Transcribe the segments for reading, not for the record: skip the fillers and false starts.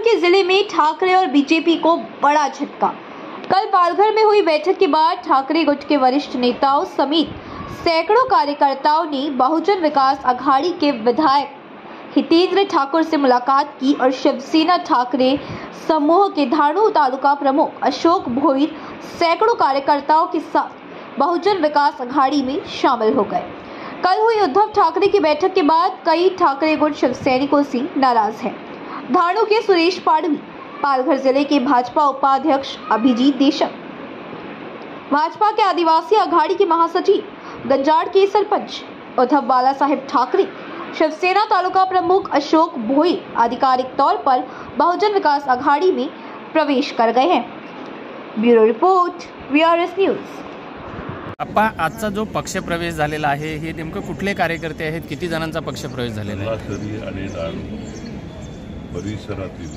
के जिले में ठाकरे और बीजेपी को बड़ा झटका। कल पालघर में हुई बैठक के बाद ठाकरे गुट के वरिष्ठ नेताओं समेत सैकड़ों कार्यकर्ताओं ने बहुजन विकास अघाड़ी के विधायक हितेंद्र ठाकुर से मुलाकात की और शिवसेना ठाकरे समूह के धाणू तालुका प्रमुख अशोक भोईर सैकड़ों कार्यकर्ताओं के साथ बहुजन विकास अघाड़ी में शामिल हो गए। कल हुई उद्धव ठाकरे की बैठक के बाद कई ठाकरे गुट शिव सैनिकों से नाराज हैं। धाणू के सुरेश पाडवी, पालघर जिले के भाजपा उपाध्यक्ष अभिजीत देशक, भाजपा के आदिवासी अघाड़ी के महासचिव, गंजाड़ के सरपंच उद्धव बाला साहेब ठाकरे, शिवसेना तालुका प्रमुख अशोक भोईर आधिकारिक तौर पर बहुजन विकास अघाड़ी में प्रवेश कर गए हैं। Bureau report, VRS news. अप्पा, आजचा जो पक्षप्रवेश झालेला आहे हे नेमकं कुठले कार्यकर्ते आहेत, किती जणांचा पक्षप्रवेश झालेला आहे? सरी आणि धाणू परिसरातील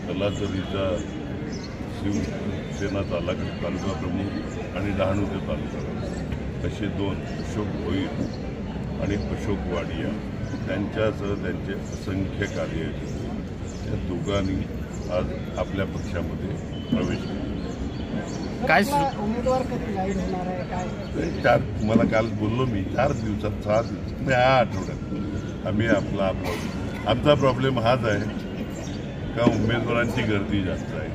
कलासरीचा शिवसेना तालुका प्रमुख आणि डहाणूचे तालुका असे दोन, अशोक भोईर आणि अशोक वाडिया त्यांच्यासह त्यांचे असंख्य कार्यकर्ते या दोघांनी आज आपल्या पक्षामध्ये प्रवेश केला। काय उमेदवार कधी जाहीर होणार आहे काय? चार मला काल बोललो मी 4 दिवसात 6 दिवसात 8 आठवड्यात आम्ही आमचा प्रॉब्लेम हाच आहे का उमेदवारांची गर्दी जास्त आहे,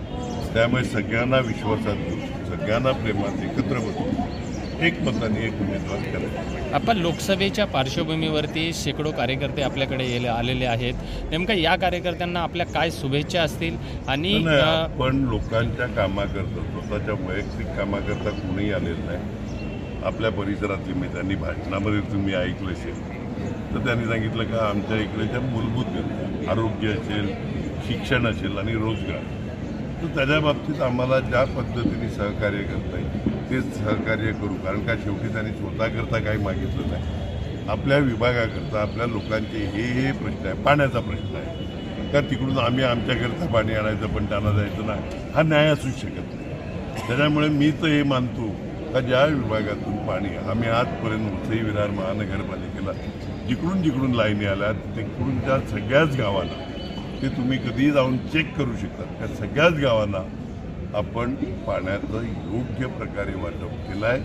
त्यामुळे सगळ्यांना विश्वासात घेऊन सगळ्यांना प्रेमात एकत्र बसून एकमताने एक उमेदवार करायचा। आपण लोकसभेच्या पार्श्वभूमीवरती शेकडो कार्यकर्ते आपल्याकडे आलेले आहेत, नेमका या कार्यकर्त्यांना आपल्या काय शुभेच्छा असतील? आणि आपण लोकांच्या कामाकरता, स्वतःच्या वैयक्तिक कामाकरता कोणीही आलेलं नाही। आपल्या परिसरातली मैदानी भाषणामध्ये तुम्ही ऐकलं असेल तर त्यांनी सांगितलं का आमच्या इकडेच्या मूलभूत गरजा आरोग्य असेल, शिक्षण असेल आणि रोजगार, तर त्याच्या बाबतीत आम्हाला ज्या पद्धतीने सहकार्य करता येईल तेच सहकार्य करू। कारण का शेवटी त्यांनी स्वतःकरता काही मागितलं नाही, आपल्या विभागाकरता आपल्या लोकांचे हे प्रश्न आहे, पाण्याचा प्रश्न आहे का तिकडून आम्ही आमच्याकरता पाणी आणायचं पण त्यांना जायचं नाही, हा न्याय असू शकत नाही। त्याच्यामुळे मी तर हे मानतो का ज्या विभागातून पाणी आम्ही आजपर्यंत वसई विरार महानगरपालिकेला जिकडून लाईनी आल्या तिकडूनच्या सगळ्याच गावांना ते तुम्ही कधीही जाऊन चेक करू शकता, त्या सगळ्याच गावांना आपण पाण्याचं योग्य प्रकारे वाटप केलं आहे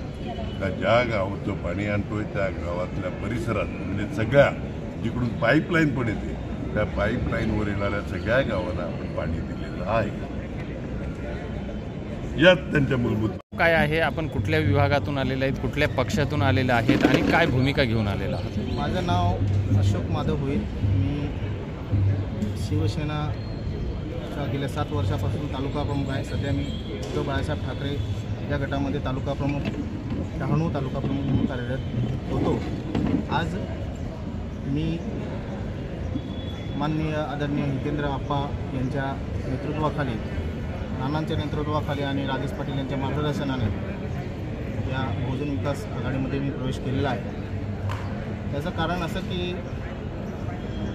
का ज्या गावाचं पाणी आणतोय त्या गावातल्या परिसरात म्हणजे सगळ्या जिकडून पाईपलाईन पण येते त्या पाईपलाईनवर येणाऱ्या सगळ्या गावांना आपण पाणी दिलेलं आहे। यात त्यांच्या मूलभूत काय आहे, आपण कुठल्या विभागातून आलेले आहेत, कुठल्या पक्षातून आलेले आहेत आणि काय भूमिका घेऊन आलेला आहात? माझं नाव अशोक माधव भोईर, मी शिवसेना गेल्या 7 वर्षापासून तालुका प्रमुख आहे। सध्या मी उद्धव बाळासाहेब ठाकरे या गटामध्ये तालुका प्रमुख, डहाणू तालुका प्रमुख म्हणून कार्यरत होतो। आज मी माननीय आदरणीय हितेंद्र आप्पा यांच्या नेतृत्वाखाली, नानांच्या नेतृत्वाखाली आणि राजेश पाटील यांच्या मार्गदर्शनाने या बहुजन विकास आघाडीमध्ये मी प्रवेश केलेला आहे। त्याचं कारण असं की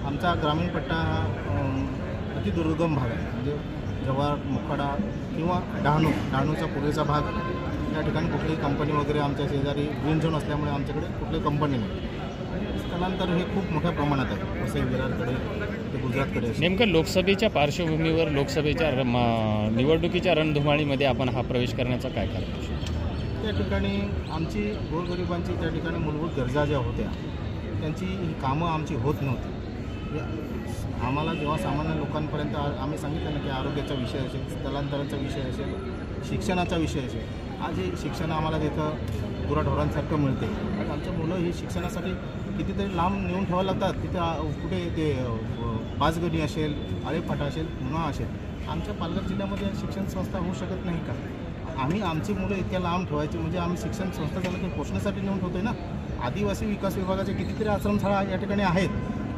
आमचा ग्रामीण पट्टा हा अति दुर्गम भाग आहे, म्हणजे जव्हार, मोखाडा किंवा डहाणूचा पुढेचा भाग, या ठिकाणी कुठलीही कंपनी वगैरे आमच्या शेजारी ग्रीन झोन असल्यामुळे आमच्याकडे कुठली कंपनी नाही। स्थलांतर हे खूप मोठ्या प्रमाणात आहे, वसई विरारकडे ते गुजरातकडे। नेमकं लोकसभेच्या पार्श्वभूमीवर लोकसभेच्या निवडणुकीच्या रणधुमाळीमध्ये आपण हा प्रवेश करण्याचा काय कारण? त्या ठिकाणी आमची गोरगरिबांची त्या ठिकाणी मूलभूत गरजा ज्या होत्या त्यांची ही कामं आमची होत नव्हती। आम्हाला जेव्हा सामान्य लोकांपर्यंत आम्ही सांगितलं ना की आरोग्याचा विषय असेल, स्थलांतराचा विषय असेल, शिक्षणाचा विषय असेल, आज हे शिक्षण आम्हाला तिथं गुराढोरांसारखं मिळते। आज आमच्या मुलं ही शिक्षणासाठी कितीतरी लांब नेऊन ठेवावं लागतात, तिथं कुठे ते पाचगणी असेल, आळेपाटा असेल, मुन्हा असेल, आमच्या पालघर जिल्ह्यामध्ये शिक्षण संस्था होऊ शकत नाही का? आम्ही आमची मुलं इतक्या लांब ठेवायची म्हणजे आम्ही शिक्षण संस्था झालं की पोषणासाठी नेऊन ठेवतोय ना। आदिवासी विकास विभागाचे कितीतरी आश्रमशाळा या ठिकाणी आहेत,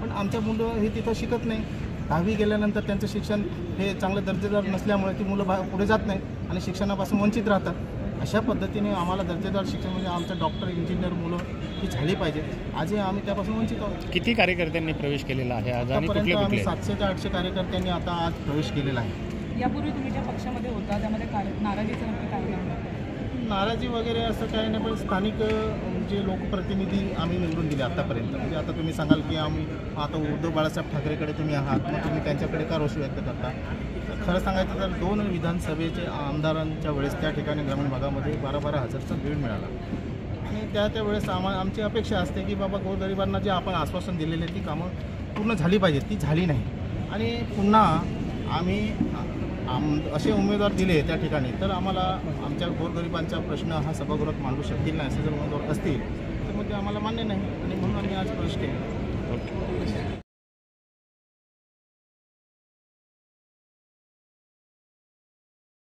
पण आमच्या मुलं हे तिथं शिकत नाही। 10वी गेल्यानंतर त्यांचं शिक्षण हे चांगलं दर्जेदार नसल्यामुळे ती मुलं पुढे जात नाही आणि शिक्षणापासून वंचित राहतात। अशा पद्धतीने आम्हाला दर्जेदार शिक्षण म्हणजे आमचं डॉक्टर, इंजिनियर मुलं ही झाली पाहिजे, आजही आम्ही त्यापासून वंचित आहोत। किती कार्यकर्त्यांनी प्रवेश केलेला आहे आज आणि कुठले कुठले? आम्ही 700 ते 800 कार्यकर्त्यांनी आता आज प्रवेश केलेला आहे। यापूर्वी तुम्ही ज्या पक्षामध्ये होता त्यामध्ये नाराजीचं नक्की काय? नाराजी वगैरे असं काही नाही, पण स्थानिक जे लोकप्रतिनिधी आम्ही निवडून दिले आतापर्यंत, म्हणजे आता तुम्ही सांगाल की आम्ही आता उद्धव बाळासाहेब ठाकरेकडे तुम्ही आहात, मग तुम्ही त्यांच्याकडे का रोष व्यक्त करता? तर खरं सांगायचं तर 2 विधानसभेचे आमदारांच्या वेळेस त्या ठिकाणी ग्रामीण भागामध्ये 12-12 हजारचा लीड मिळाला आणि त्या वेळेस आमची अपेक्षा असते की बाबा गोरगरिबांना जे आपण आश्वासन दिलेले ती कामं पूर्ण झाली पाहिजेत, ती झाली नाही आणि पुन्हा आम्ही असे उमेदवार दिले त्या ठिकाणी तर आम्हाला आमच्या गोरगरिबांचा प्रश्न हा सभागृहात मांडू शकतील नाही असे जर उमेदवार असतील तर मग ते आम्हाला मान्य नाही आणि म्हणून आम्ही आज प्रवेश केला.